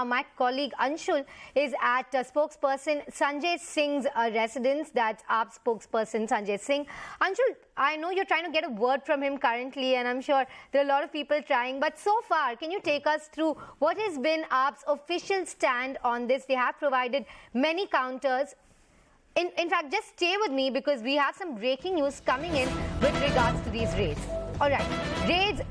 Now, my colleague Anshul is at spokesperson Sanjay Singh's residence. That's our spokesperson Sanjay Singh. Anshul, I know you're trying to get a word from him currently, and I'm sure there are a lot of people trying. But so far, can you take us through what has been AAP's official stand on this? They have provided many counters. In fact, just stay with me because we have some breaking news coming in with regards to these raids. All right, raids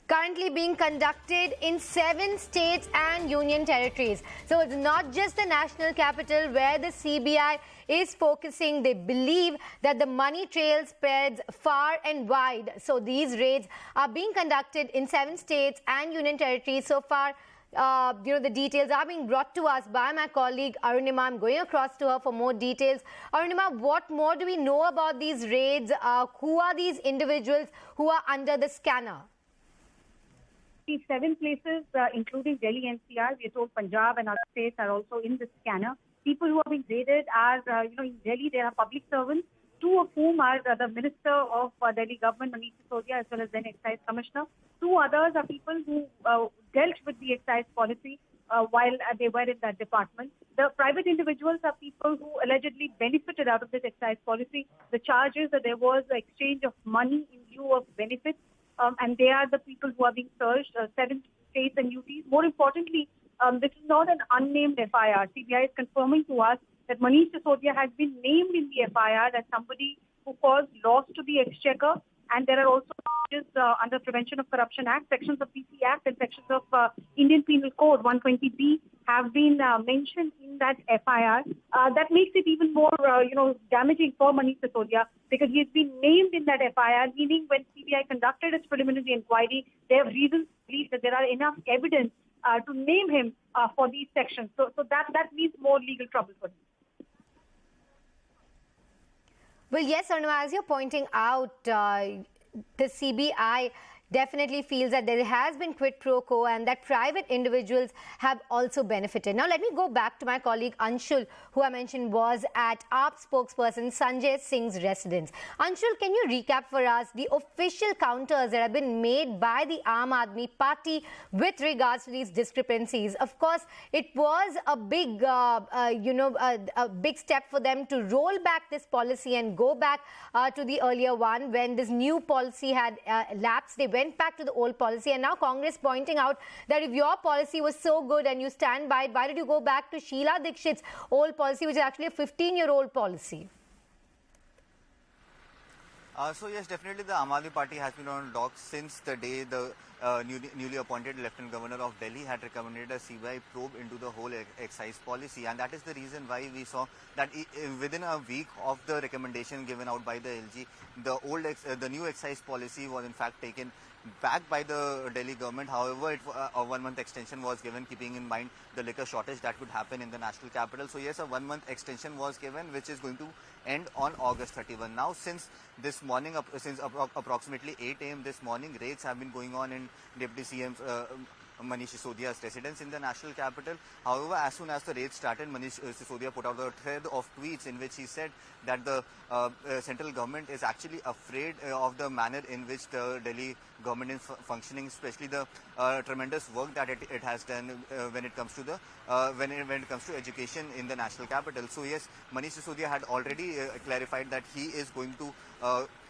currently being conducted in 7 states and union territories. So it's not just the national capital where the CBI is focusing. They believe that the money trail spreads far and wide. So these raids are being conducted in 7 states and union territories. So far, the details are being brought to us by my colleague Arunima. I'm going across to her for more details. Arunima, what more do we know about these raids? Who are these individuals who are under the scanner? These 7 places, including Delhi NCR, we are told Punjab and other states are also in the scanner. People who are being raided are, in Delhi, there are public servants, 2 of whom are the Minister of Delhi government, Manish Sisodia, as well as then Excise Commissioner. 2 others are people who dealt with the excise policy while they were in that department. The private individuals are people who allegedly benefited out of this excise policy. The charge is that there was an exchange of money in lieu of benefits, and they are the people who are being searched, 7 states and UTs. More importantly, this is not an unnamed FIR. CBI is confirming to us that Manish Sisodia has been named in the FIR as somebody who caused loss to the exchequer, and there are also charges under Prevention of Corruption Act, sections of PC Act and sections of Indian Penal Code 120B have been mentioned in that FIR. That makes it even more, damaging for Manish Sisodia because he has been named in that FIR, meaning when CBI conducted its preliminary inquiry, they have reasons to believe that there are enough evidence to name him for these sections. So that means more legal trouble for him. Well, yes, Arunima, as you're pointing out, the CBI definitely feels that there has been quid pro quo and that private individuals have also benefited. Now, let me go back to my colleague Anshul, who I mentioned was at AAP spokesperson Sanjay Singh's residence. Anshul, can you recap for us the official counters that have been made by the Aam Aadmi Party with regards to these discrepancies? Of course, it was a big, a big step for them to roll back this policy and go back to the earlier one when this new policy had lapsed. They went back to the old policy, and now Congress pointing out that if your policy was so good and you stand by it, why did you go back to Sheila Dikshit's old policy, which is actually a 15-year-old policy? So yes, definitely the Aam Aadmi Party has been on dock since the day the newly appointed Lieutenant Governor of Delhi had recommended a CBI probe into the whole excise policy, and that is the reason why we saw that within a week of the recommendation given out by the LG, the new excise policy was in fact taken back by the Delhi government. However, a 1-month extension was given, keeping in mind the liquor shortage that could happen in the national capital. So yes, a 1-month extension was given, which is going to end on August 31. Now, since this morning, since approximately 8 a.m. this morning, raids have been going on in Deputy CM Manish Sisodia's residence in the national capital. However, as soon as the raid started, Manish Sisodia put out a thread of tweets in which he said that the central government is actually afraid of the manner in which the Delhi government is functioning, especially the tremendous work that it has done when it comes to the when it comes to education in the national capital. So yes, Manish Sisodia had already clarified that he is going to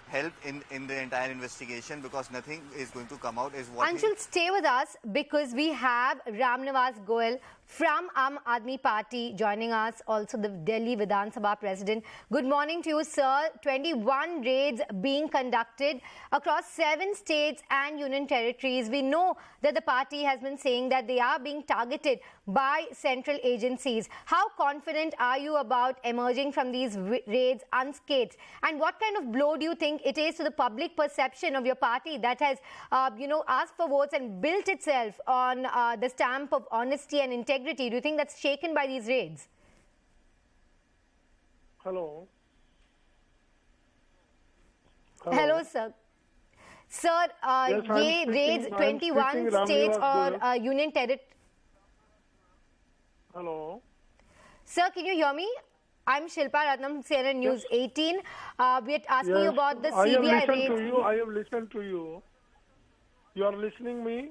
help in the entire investigation because nothing is going to come out is what. Anshul, stay with us because we have Niwas Goel from Aam Aadmi Party joining us, also the Delhi Vidhan Sabha president. Good morning to you, sir. 21 raids being conducted across 7 states and union territories. We know that the party has been saying that they are being targeted by central agencies. How confident are you about emerging from these raids unscathed? And what kind of blow do you think it is to the public perception of your party that has, asked for votes and built itself on the stamp of honesty and integrity? Do you think that's shaken by these raids? Hello. Hello, sir. Sir, yes, raids 21 states or union territory. Hello. Sir, can you hear me? I'm Shilpa Ratnam, CNN News 18. We are asking you about the CBI raids. I have listened to you. You are listening me?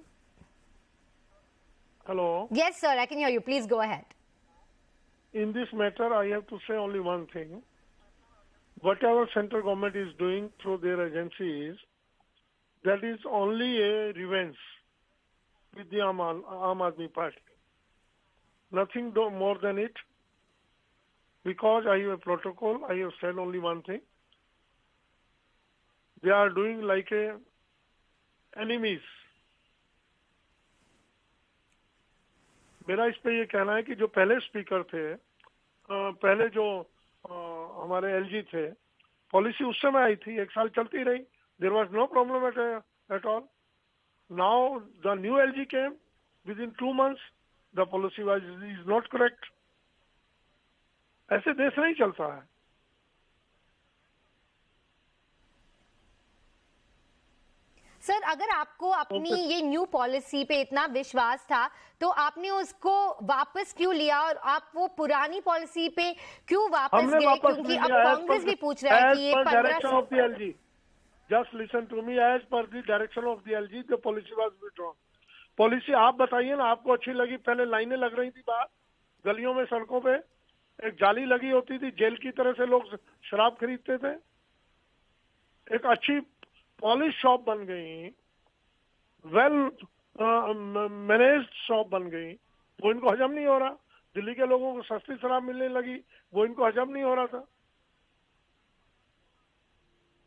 Hello. Yes, sir, I can hear you. Please go ahead. In this matter, I have to say only one thing. Whatever central government is doing through their agencies, that is only a revenge with the Aam Aadmi Party. Nothing more than it. Because I have a protocol, I have said only one thing. They are doing like a enemies. मेरा इस पे ये कहना है कि जो पहले speaker थे, पहले जो हमारे एलजी थे, पॉलिसी उस समय आई थी, 1 साल चलती रही. There was no problem at all. Now the new LG came within 2 months. The policy is not correct. ऐसे देश नहीं चलता है. सर, अगर आपको अपनी ये न्यू पॉलिसी पे इतना विश्वास था तो आपने उसको वापस क्यों लिया और आप वो पुरानी पॉलिसी पे क्यों वापस गए? क्योंकि अब कांग्रेस भी पूछ रहा है कि ये 15 Just listen to me. As per the direction of the LG, the policy was withdrawn. Policy आप बताइए ना, आपको अच्छी लगी? पहले लाइनें लग रही थी बाहर गलियों में, सड़कों पे एक जाली लगी होती थी, जेल की तरह से लोग शराब खरीदते थे. एक अच्छी पॉलिश शॉप बन गई, वेल मैनेज्ड शॉप बन गई, वो इनको हजम नहीं हो रहा. दिल्ली के लोगों को सस्ती शराब मिलने लगी, वो इनको हजम नहीं हो रहा था.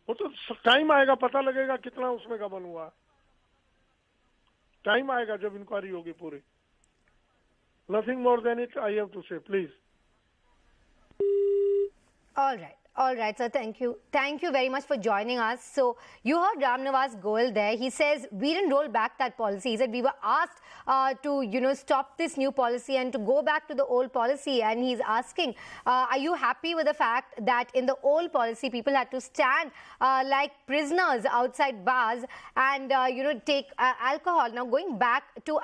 वो तो टाइम आएगा, पता लगेगा कितना उसमें गबन हुआ. टाइम आएगा जब इंक्वायरी होगी पूरी. Nothing more than it I have to say, please. All right, sir. Thank you. Thank you very much for joining us. So you heard Niwas Goel there. He says we didn't roll back that policy. He said we were asked to, stop this new policy and to go back to the old policy. And he's asking, are you happy with the fact that in the old policy people had to stand like prisoners outside bars and take alcohol? Now going back to